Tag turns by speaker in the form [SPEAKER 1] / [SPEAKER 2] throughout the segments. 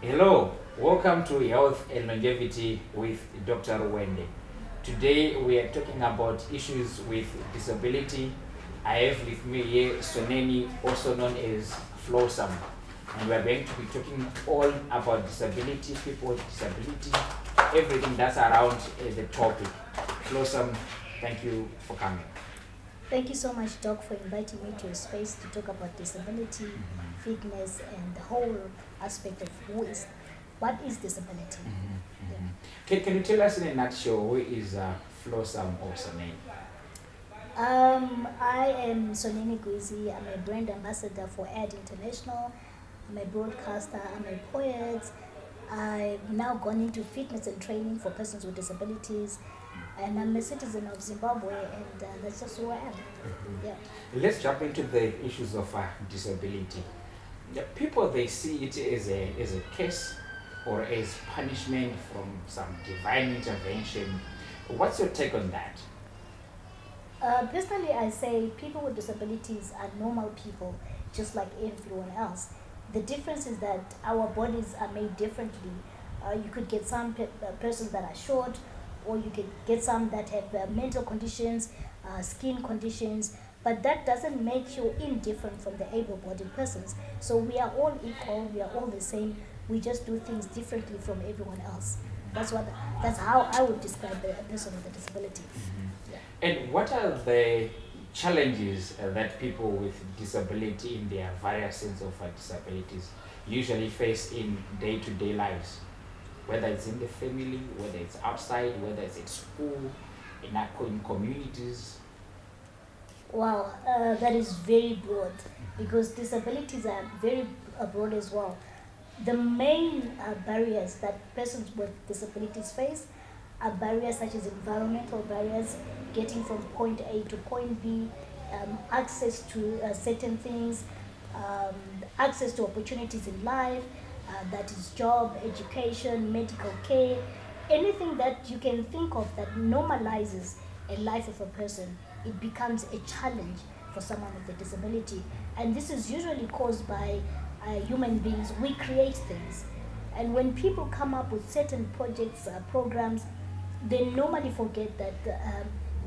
[SPEAKER 1] Hello, welcome to Health and Longevity with Dr. Wende. Today we are talking about issues with disability. I have with me here Soneni, also known as Flosam, and we are going to be talking all about disability, people with disability, everything that's around the topic. Flosam, thank you for coming.
[SPEAKER 2] Thank you so much, Doc, for inviting me to your space to talk about disability, fitness, and the whole aspect of what is disability.
[SPEAKER 1] Can you tell us in a nutshell who is Flosam or Soneni?
[SPEAKER 2] I am Soneni Gwizi. I'm a brand ambassador for Ad International. I'm a broadcaster. I'm a poet. I've now gone into fitness and training for persons with disabilities, and I'm a citizen of Zimbabwe, and that's just who I am. Yeah.
[SPEAKER 1] Let's jump into the issues of disability. The people, they see it as a curse or as punishment from some divine intervention. What's your take on that?
[SPEAKER 2] Personally, I say people with disabilities are normal people, just like everyone else. The difference is that our bodies are made differently. You could get some persons that are short, or you could get some that have mental conditions, skin conditions, but that doesn't make you indifferent from the able-bodied persons. So we are all equal, we are all the same. We just do things differently from everyone else. That's what. That's how I would describe a person with a disability. Yeah.
[SPEAKER 1] And what are the challenges that people with disability in their various sense of disabilities usually face in day-to-day lives? Whether it's in the family, whether it's outside, whether it's at school, in communities.
[SPEAKER 2] Wow, that is very broad because disabilities are very broad as well. The main barriers that persons with disabilities face are barriers such as environmental barriers, getting from point A to point B, access to certain things, um, access to opportunities in life, that is job, education, medical care, anything that you can think of that normalizes a life of a person, it becomes a challenge for someone with a disability. And this is usually caused by human beings. We create things. And when people come up with certain projects, programs, they normally forget that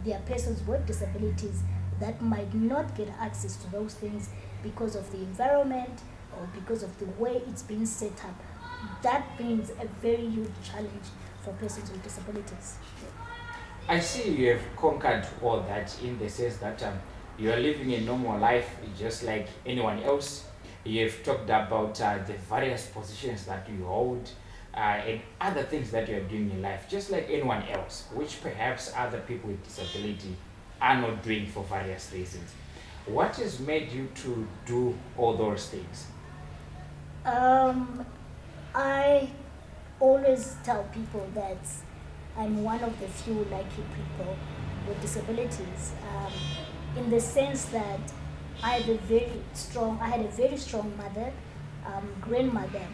[SPEAKER 2] there are persons with disabilities that might not get access to those things because of the environment or because of the way it's been set up. That brings a very huge challenge for persons with disabilities.
[SPEAKER 1] I see you have conquered all that in the sense that you are living a normal life just like anyone else. You have talked about the various positions that you hold and other things that you are doing in life, just like anyone else, which perhaps other people with disability are not doing for various reasons. What has made you to do all those things?
[SPEAKER 2] Um, I always tell people that I'm one of the few lucky people with disabilities, in the sense that I had a very strong mother, grandmother,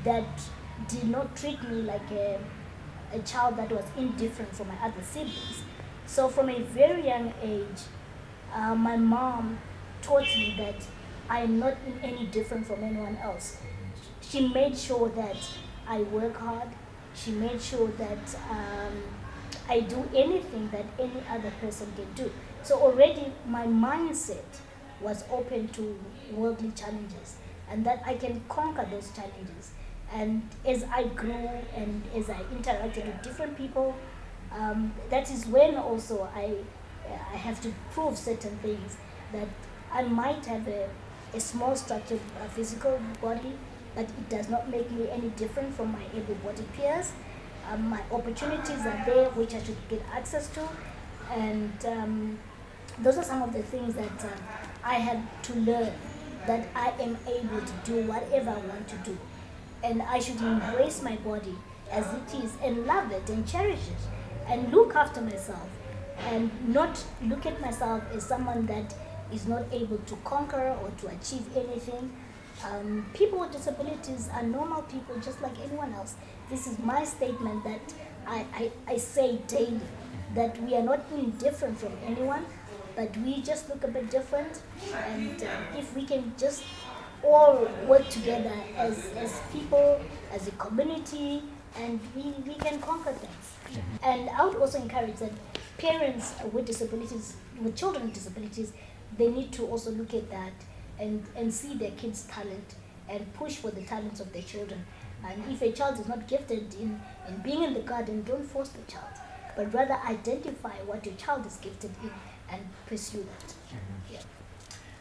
[SPEAKER 2] that did not treat me like a child that was indifferent from my other siblings. So from a very young age, my mom taught me that I am not in any different from anyone else. She made sure that I work hard. She made sure that I do anything that any other person can do. So already my mindset was open to worldly challenges and that I can conquer those challenges. And as I grew and as I interacted with different people, that is when also I have to prove certain things that I might have a small structured physical body, but it does not make me any different from my able-bodied peers. My opportunities are there which I should get access to, and those are some of the things that I had to learn, that I am able to do whatever I want to do, and I should embrace my body as it is and love it and cherish it and look after myself and not look at myself as someone that is not able to conquer or to achieve anything. People with disabilities are normal people just like anyone else. This is my statement that I say daily, that we are not indifferent from anyone, but we just look a bit different. And if we can just all work together as people as a community, and we can conquer things. And I would also encourage that parents with disabilities, with children with disabilities, they need to also look at that and see their kids' talent and push for the talents of their children. And if a child is not gifted in being in the garden, don't force the child, but rather identify what your child is gifted in and pursue that. Yeah.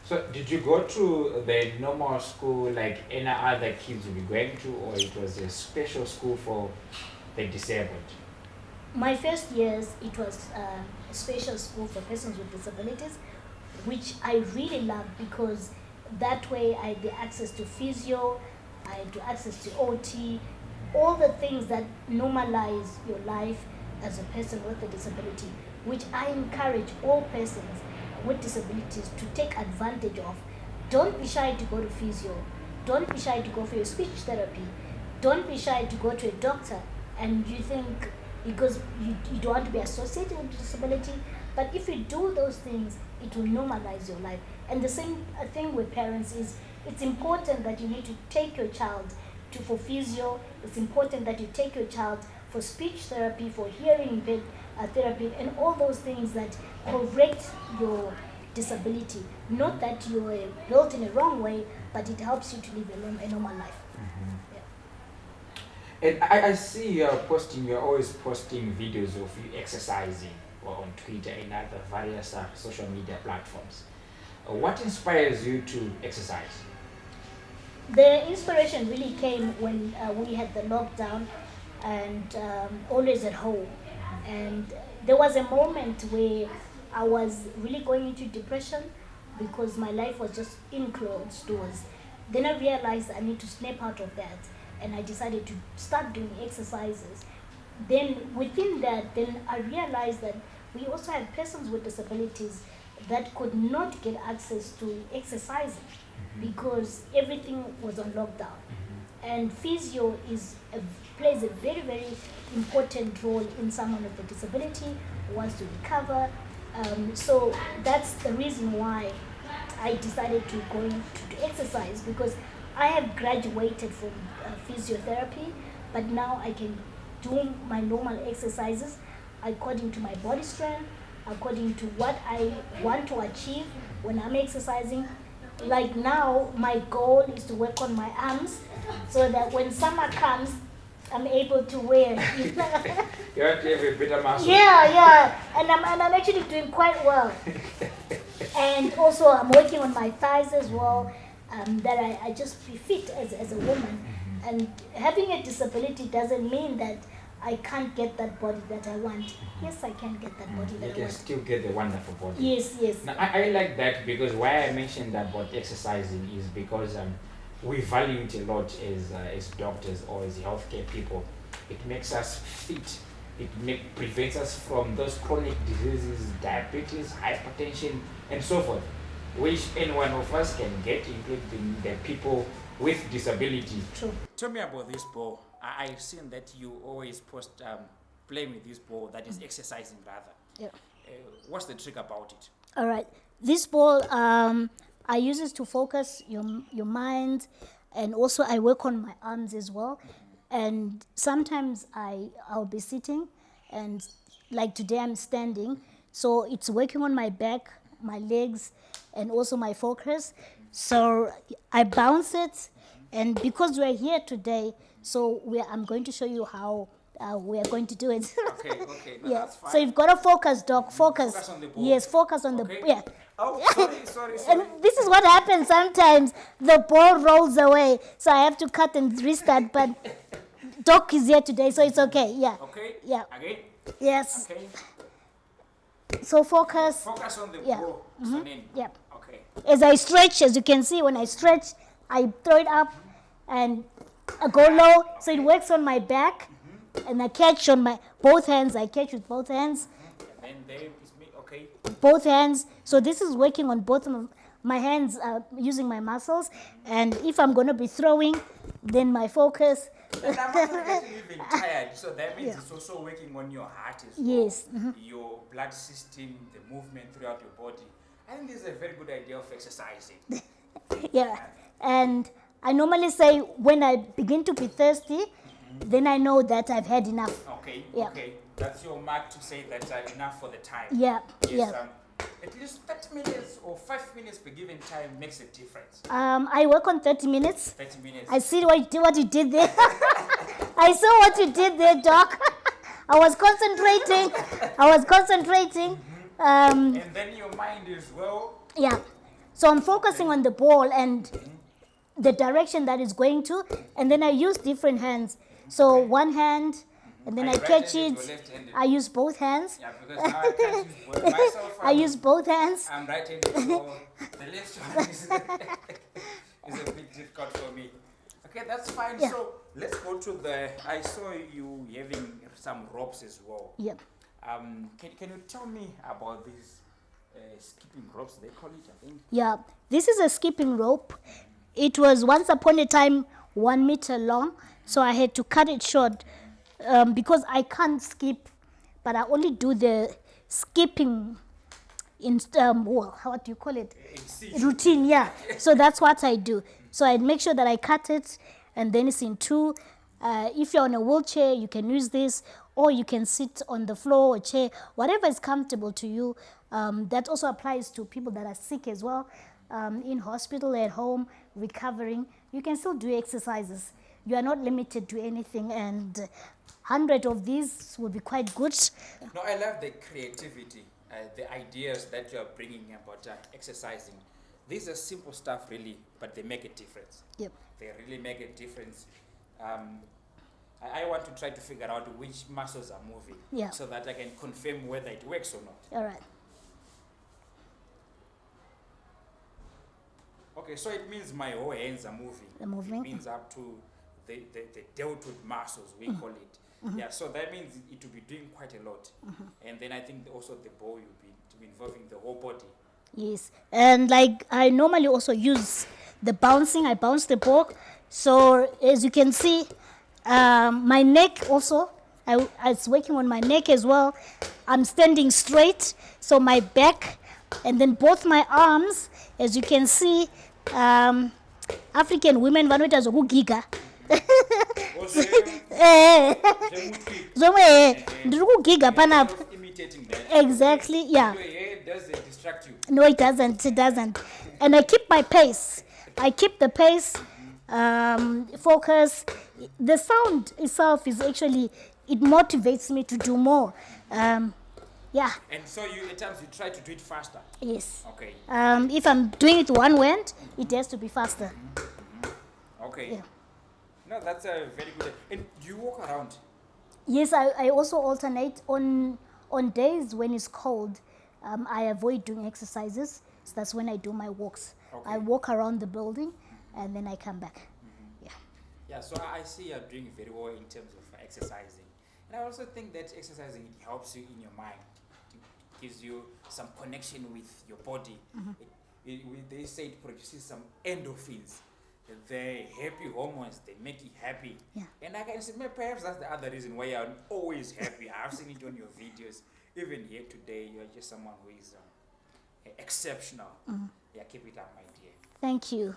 [SPEAKER 1] So did you go to the normal school like any other kids would be going to, or it was a special school for the disabled?
[SPEAKER 2] My first years, it was a special school for persons with disabilities, which I really loved because that way I had the access to physio, I had the access to OT, all the things that normalize your life as a person with a disability, which I encourage all persons with disabilities to take advantage of. Don't be shy to go to physio. Don't be shy to go for your speech therapy. Don't be shy to go to a doctor and you think because you don't want to be associated with disability, but if you do those things, it will normalize your life. And the same thing with parents is it's important that you need to take your child for physio. It's important that you take your child for speech therapy, for hearing therapy, and all those things that correct your disability. Not that you're built in a wrong way, but it helps you to live a normal life. Yeah.
[SPEAKER 1] And I see you're always posting videos of you exercising or on Twitter and other various social media platforms. What inspires you to exercise?
[SPEAKER 2] The inspiration really came when we had the lockdown and always at home. And there was a moment where I was really going into depression because my life was just in closed doors. Then I realized I need to snap out of that, and I decided to start doing exercises. Then within that, then I realized that we also had persons with disabilities that could not get access to exercising because everything was on lockdown. And physio plays a very, very important role in someone with a disability who wants to recover. So that's the reason why I decided to go into exercise, because I have graduated from physiotherapy, but now I can do my normal exercises according to my body strength, according to what I want to achieve when I'm exercising. Like now, my goal is to work on my arms so that when summer comes, I'm able to wear.
[SPEAKER 1] You want to have a better muscle?
[SPEAKER 2] Yeah, and I'm actually doing quite well. And also, I'm working on my thighs as well, that I just be fit as a woman. And having a disability doesn't mean that I can't get that body that I want. Yes, I can get that body that I want.
[SPEAKER 1] You can still get the wonderful body.
[SPEAKER 2] Yes.
[SPEAKER 1] Now, I like that because why I mentioned that about exercising is because we value it a lot as doctors or as healthcare people. It makes us fit. It prevents us from those chronic diseases, diabetes, hypertension, and so forth, which any one of us can get, including the people with disability.
[SPEAKER 2] True.
[SPEAKER 1] Tell me about this ball. I've seen that you always post playing with this ball, that is exercising rather.
[SPEAKER 2] Yeah.
[SPEAKER 1] What's the trick about it?
[SPEAKER 2] All right. This ball, I use it to focus your mind, and also I work on my arms as well. And sometimes I'll be sitting, and like today I'm standing, so it's working on my back, my legs, and also my focus. So I bounce it, and because we're here today, so I'm going to show you how we are going to do it.
[SPEAKER 1] Okay, no,
[SPEAKER 2] Yeah.
[SPEAKER 1] that's fine.
[SPEAKER 2] So you've got to focus, Doc. Focus.
[SPEAKER 1] Focus on the ball.
[SPEAKER 2] Yes, focus on
[SPEAKER 1] Okay.
[SPEAKER 2] yeah.
[SPEAKER 1] Oh, sorry.
[SPEAKER 2] And this is what happens sometimes. The ball rolls away, so I have to cut and restart. But Doc is here today, so it's okay. Yeah.
[SPEAKER 1] Okay.
[SPEAKER 2] Yeah.
[SPEAKER 1] Again.
[SPEAKER 2] Yes.
[SPEAKER 1] Okay.
[SPEAKER 2] So focus.
[SPEAKER 1] Focus on the
[SPEAKER 2] Yeah.
[SPEAKER 1] ball, Soneni.
[SPEAKER 2] Yeah.
[SPEAKER 1] Okay.
[SPEAKER 2] As I stretch, as you can see, when I stretch, I throw it up and I go low. So it works on my back, and I catch on my both hands. I catch with both hands.
[SPEAKER 1] And then there is me. Okay.
[SPEAKER 2] Both hands. So this is working on both of my hands, using my muscles. And if I'm going to be throwing, then my focus.
[SPEAKER 1] And I'm also getting even tired, so that means it's also working on your heart as well.
[SPEAKER 2] Yes.
[SPEAKER 1] Your blood system, the movement throughout your body. I think this is a very good idea of exercising.
[SPEAKER 2] Yeah. And I normally say when I begin to be thirsty, then I know that I've had enough.
[SPEAKER 1] Okay,
[SPEAKER 2] Yeah.
[SPEAKER 1] okay. That's your mark to say that enough for the time.
[SPEAKER 2] Yeah,
[SPEAKER 1] Yes,
[SPEAKER 2] yeah.
[SPEAKER 1] at least 30 minutes or 5 minutes per given time makes a difference.
[SPEAKER 2] I work on 30 minutes.
[SPEAKER 1] 30 minutes.
[SPEAKER 2] I see what you did there. I saw what you did there, Doc. I was concentrating.
[SPEAKER 1] And then your mind is
[SPEAKER 2] Yeah. So I'm focusing on the ball and the direction that it's going to, and then I use different hands. So one hand, and then
[SPEAKER 1] Are
[SPEAKER 2] I
[SPEAKER 1] you
[SPEAKER 2] catch
[SPEAKER 1] right-handed or
[SPEAKER 2] it.
[SPEAKER 1] left-handed?
[SPEAKER 2] I use both hands.
[SPEAKER 1] Yeah, because now I can't use both. Myself,
[SPEAKER 2] I use both hands.
[SPEAKER 1] I'm right-handed, so the left one is a bit difficult for me. Okay, that's fine.
[SPEAKER 2] Yeah.
[SPEAKER 1] So let's go to I saw you having some ropes as well.
[SPEAKER 2] Yep.
[SPEAKER 1] Can you tell me about these skipping ropes, they call it, I think?
[SPEAKER 2] Yeah. This is a skipping rope. It was once upon a time 1 meter long, so I had to cut it short because I can't skip, but I only do the skipping in what do you call it? Routine, yeah. So that's what I do. So I make sure that I cut it, and then it's in two. If you're on a wheelchair, you can use this, or you can sit on the floor or chair, whatever is comfortable to you. That also applies to people that are sick as well, in hospital, at home, recovering. You can still do exercises. You are not limited to anything, and 100 of these will be quite good.
[SPEAKER 1] No, I love the creativity, the ideas that you are bringing about exercising. These are simple stuff, really, but they make a difference.
[SPEAKER 2] Yep.
[SPEAKER 1] They really make a difference. I want to try to figure out which muscles are moving,
[SPEAKER 2] Yeah.
[SPEAKER 1] so that I can confirm whether it works or not.
[SPEAKER 2] All right.
[SPEAKER 1] Okay, so it means my whole hands are moving.
[SPEAKER 2] They're moving.
[SPEAKER 1] It means up to the deltoid muscles, we call it. Yeah, so that means it will be doing quite a lot. And then I think also the ball will be involving the whole body.
[SPEAKER 2] Yes, and like I normally also use the bouncing. I bounce the ball. So as you can see, my neck also, I was working on my neck as well. I'm standing straight, so my back, and then both my arms, as you can see, African women vanoita zvokugiga. Zvomwe ndiri kugiga panapa.
[SPEAKER 1] Imitating that.
[SPEAKER 2] Exactly, yeah.
[SPEAKER 1] Your hair doesn't distract you.
[SPEAKER 2] No, it doesn't. It doesn't. And I keep my pace. I keep the pace, focus. The sound itself is actually, it motivates me to do more. Yeah.
[SPEAKER 1] And so at times you try to do it faster.
[SPEAKER 2] Yes.
[SPEAKER 1] Okay.
[SPEAKER 2] If I'm doing it one hand, it has to be faster.
[SPEAKER 1] Okay.
[SPEAKER 2] Yeah.
[SPEAKER 1] No, that's a very good. And you walk around.
[SPEAKER 2] Yes, I also alternate on days when it's cold. I avoid doing exercises. So that's when I do my walks.
[SPEAKER 1] Okay.
[SPEAKER 2] I walk around the building, and then I come back. Yeah.
[SPEAKER 1] Yeah, so I see you're doing very well in terms of exercising. And I also think that exercising, it helps you in your mind. It gives you some connection with your body. They say it produces some endorphins. The happy hormones, they make you happy.
[SPEAKER 2] Yeah.
[SPEAKER 1] And I can see, perhaps that's the other reason why you're always happy. I've seen it on your videos. Even here today, you're just someone who is exceptional. Yeah, keep it up, my dear.
[SPEAKER 2] Thank you.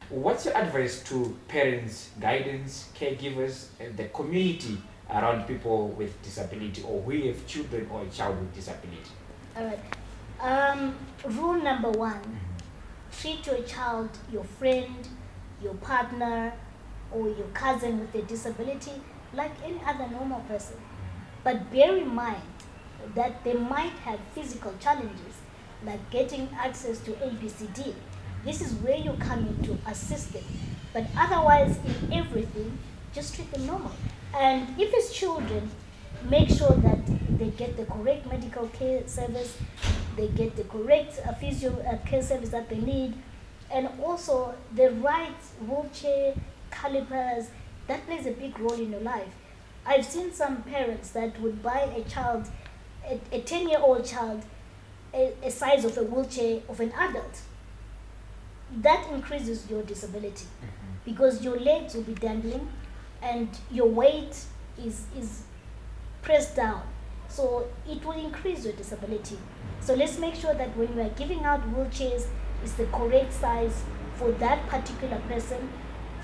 [SPEAKER 1] What's your advice to parents, guidance, caregivers, and the community around people with disability, or who have children or a child with disability?
[SPEAKER 2] All right. Rule number one, treat your child, your friend, your partner, or your cousin with a disability like any other normal person. But bear in mind that they might have physical challenges, like getting access to ABCD. This is where you come in to assist them. But otherwise, in everything, just treat them normal. And if it's children, make sure that they get the correct medical care service, they get the correct physio care service that they need, and also the right wheelchair, calipers. That plays a big role in your life. I've seen some parents that would buy a child, a 10-year-old child, a size of a wheelchair of an adult. That increases your disability because your legs will be dangling and your weight is pressed down. So it will increase your disability. So let's make sure that when we are giving out wheelchairs, it's the correct size for that particular person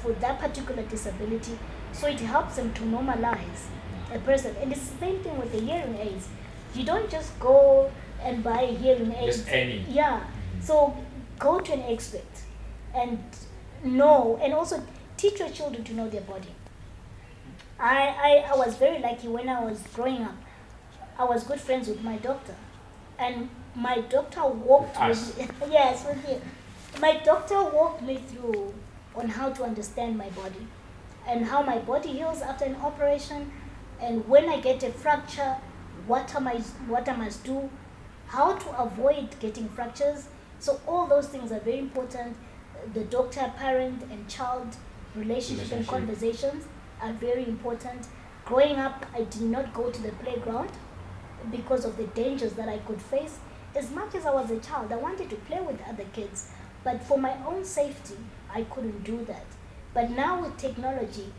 [SPEAKER 2] for that particular disability. So it helps them to normalize a person. And it's the same thing with the hearing aids. You don't just go and buy hearing aids.
[SPEAKER 1] Just any.
[SPEAKER 2] Yeah. So go to an expert and know, and also teach your children to know their body. I was very lucky when I was growing up. I was good friends with my doctor, and my doctor walked
[SPEAKER 1] Us.
[SPEAKER 2] with me. Yes, with you. My doctor walked me through on how to understand my body and how my body heals after an operation, and when I get a fracture, what I must do, how to avoid getting fractures. So all those things are very important. The doctor, parent, and child relationship and conversations are very important. Growing up, I did not go to the playground because of the dangers that I could face. As much as I was a child, I wanted to play with other kids, but for my own safety, I couldn't do that. But now with technology,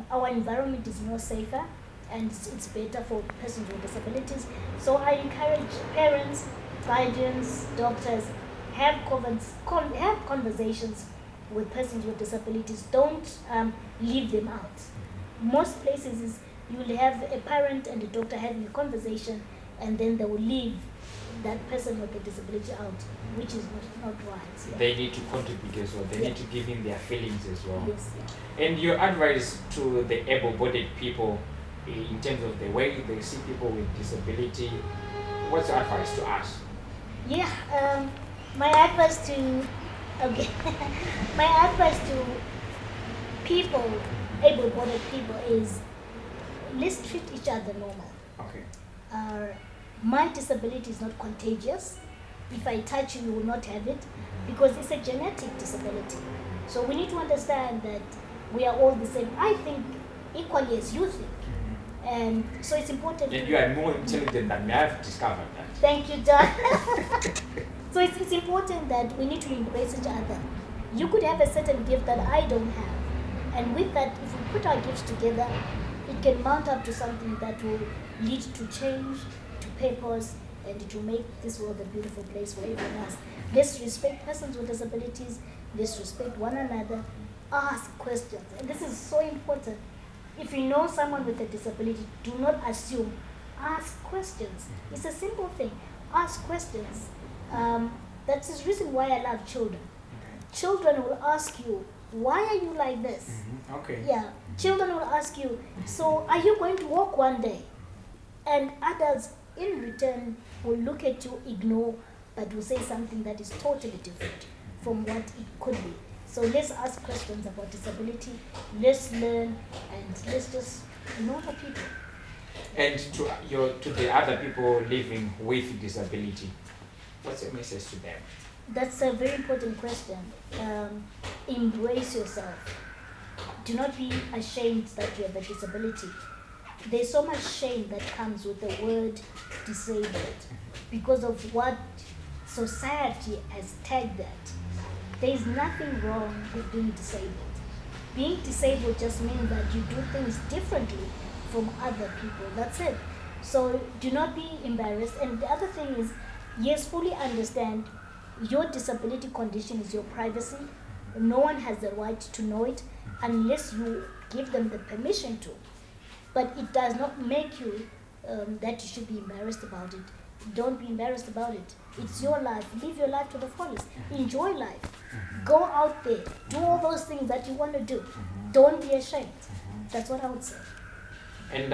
[SPEAKER 2] our environment is more safer, and it's better for persons with disabilities. So I encourage parents, guardians, doctors, have conversations with persons with disabilities. Don't leave them out. Most places is you will have a parent and a doctor having a conversation, and then they will leave that person with a disability out, which is not right. Yeah.
[SPEAKER 1] They need to contribute as well. They need to give in their feelings as well.
[SPEAKER 2] Yes.
[SPEAKER 1] And your advice to the able-bodied people in terms of the way they see people with disability, what's your advice to us?
[SPEAKER 2] Yeah. My advice to my advice to people, able-bodied people, is let's treat each other normal.
[SPEAKER 1] Okay.
[SPEAKER 2] My disability is not contagious. If I touch you, you will not have it, because it's a genetic disability. So we need to understand that we are all the same. I think equally as you think. And so it's important.
[SPEAKER 1] And you are more intelligent than me. I've discovered that.
[SPEAKER 2] Thank you, John. So it's important that we need to embrace each other. You could have a certain gift that I don't have. And with that, if we put our gifts together, it can mount up to something that will lead to change, to purpose, and it will make this world a beautiful place for everyone else. Let's respect persons with disabilities. Let's respect one another. Ask questions. And this is so important. If you know someone with a disability, do not assume. Ask questions. It's a simple thing. Ask questions. That's the reason why I love children. Children will ask you, why are you like this?
[SPEAKER 1] Okay.
[SPEAKER 2] Yeah. Children will ask you, so are you going to walk one day? And adults in return will look at you, ignore, but will say something that is totally different from what it could be. So let's ask questions about disability, let's learn, and let's just know the people.
[SPEAKER 1] And to the other people living with disability, what's your message to them?
[SPEAKER 2] That's a very important question. Embrace yourself. Do not be ashamed that you have a disability. There's so much shame that comes with the word disabled because of what society has tagged that. There is nothing wrong with being disabled. Being disabled just means that you do things differently from other people. That's it. So do not be embarrassed. And the other thing is, yes, fully understand your disability condition is your privacy. No one has the right to know it unless you give them the permission to. But it does not make you that you should be embarrassed about it. Don't be embarrassed about it. It's your life. Live your life to the fullest. Enjoy life. Go out there. Do all those things that you want to do. Don't be ashamed. That's what I would say.
[SPEAKER 1] And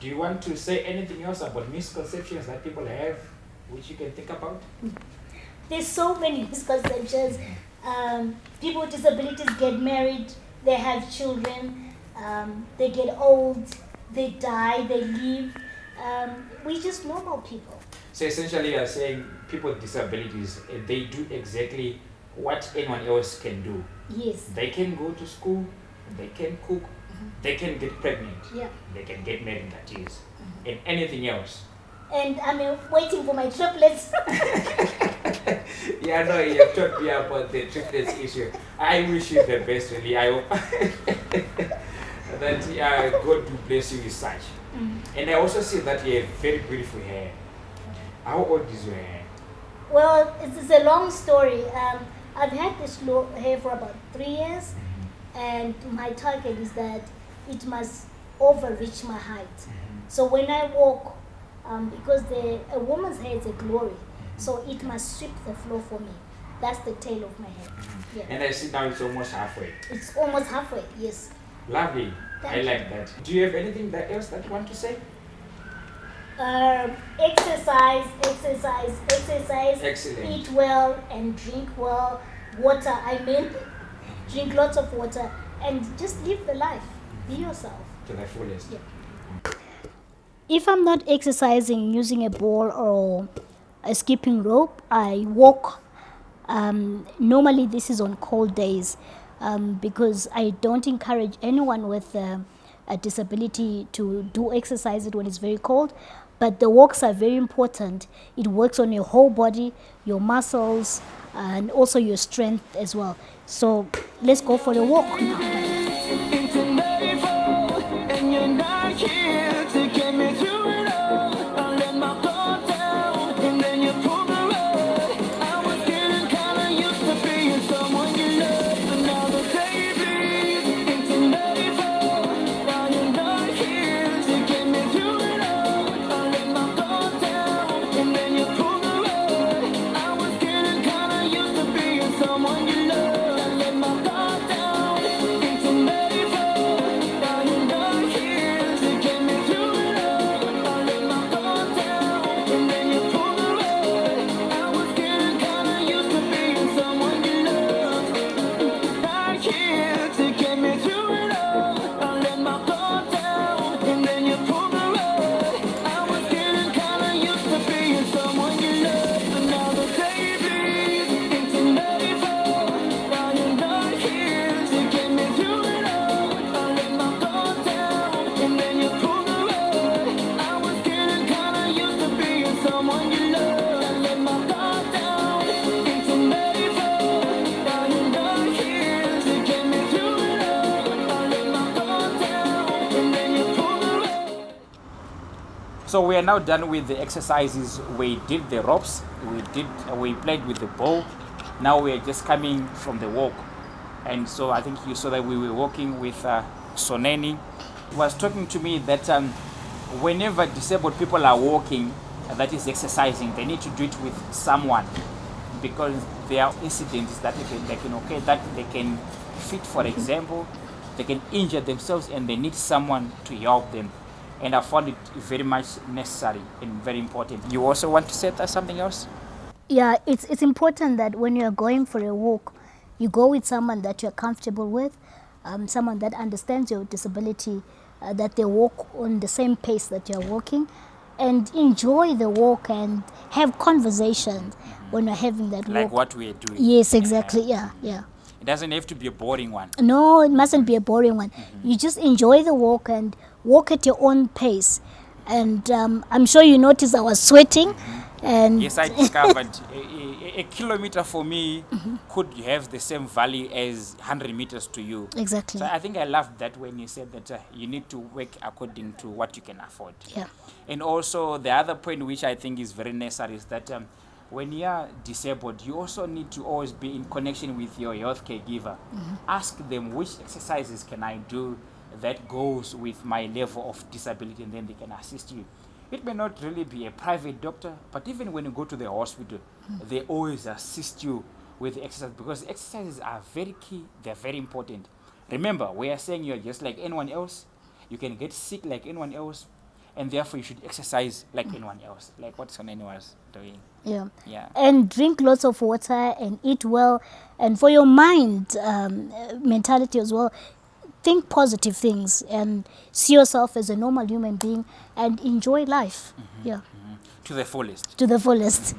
[SPEAKER 1] do you want to say anything else about misconceptions that people have, which you can think about?
[SPEAKER 2] There's so many misconceptions. People with disabilities get married, they have children, they get old, they die, they leave. We're just normal people.
[SPEAKER 1] So essentially you're saying people with disabilities, they do exactly what anyone else can do.
[SPEAKER 2] Yes.
[SPEAKER 1] They can go to school, they can cook, they can get pregnant,
[SPEAKER 2] Yeah.
[SPEAKER 1] they can get married, that is, and anything else.
[SPEAKER 2] And I'm waiting for my triplets.
[SPEAKER 1] Yeah, no, you have talked me about the triplets issue. I wish you the best, really. I hope that God will bless you with such. And I also see that you have very beautiful hair. How old is your hair?
[SPEAKER 2] Well, it's a long story. I've had this hair for about 3 years, and my target is that it must overreach my height. So when I walk, because a woman's hair is a glory, so it must sweep the floor for me. That's the tail of my head. Yeah.
[SPEAKER 1] And I see now it's almost halfway.
[SPEAKER 2] It's almost halfway, yes.
[SPEAKER 1] Lovely.
[SPEAKER 2] Thank
[SPEAKER 1] I
[SPEAKER 2] you.
[SPEAKER 1] like that. Do you have anything else that you want to say?
[SPEAKER 2] Exercise.
[SPEAKER 1] Excellent.
[SPEAKER 2] Eat well and drink well. Water, drink lots of water and just live the life. Be yourself.
[SPEAKER 1] To the fullest.
[SPEAKER 2] Yeah. If I'm not exercising using a ball or a skipping rope, I walk. Normally this is on cold days because I don't encourage anyone with a disability to do exercise when it's very cold. But the walks are very important. It works on your whole body, your muscles, and also your strength as well. So let's go for a walk now.
[SPEAKER 1] So we are now done with the exercises. We did the ropes, we played with the ball. Now we are just coming from the walk. And so I think you saw that we were walking with Soneni. He was talking to me that whenever disabled people are walking, that is exercising, they need to do it with someone, because there are incidents that they can occur, that they can fit, for example, they can injure themselves and they need someone to help them. And I found it very much necessary and very important. You also want to say that something else?
[SPEAKER 2] Yeah, it's important that when you're going for a walk, you go with someone that you're comfortable with, someone that understands your disability, that they walk on the same pace that you're walking, and enjoy the walk and have conversations when you're having that walk.
[SPEAKER 1] Like what we are doing.
[SPEAKER 2] Yes, exactly. Yeah.
[SPEAKER 1] It doesn't have to be a boring one.
[SPEAKER 2] No, it mustn't be a boring one. You just enjoy the walk and walk at your own pace. And I'm sure you noticed I was sweating. And
[SPEAKER 1] yes, I discovered a kilometer for me could have the same value as 100 meters to you.
[SPEAKER 2] Exactly.
[SPEAKER 1] So I think I loved that when you said that you need to work according to what you can afford.
[SPEAKER 2] Yeah.
[SPEAKER 1] And also the other point which I think is very necessary is that when you are disabled, you also need to always be in connection with your healthcare giver. Ask them, which exercises can I do that goes with my level of disability, and then they can assist you. It may not really be a private doctor, but even when you go to the hospital, they always assist you with the exercise, because exercises are very key, they're very important. Remember, we are saying you're just like anyone else. You can get sick like anyone else, and therefore you should exercise like anyone else, like what Soneni was doing.
[SPEAKER 2] Yeah. And drink lots of water and eat well. And for your mind, mentality as well, think positive things and see yourself as a normal human being and enjoy life.
[SPEAKER 1] To the fullest.
[SPEAKER 2] To the fullest.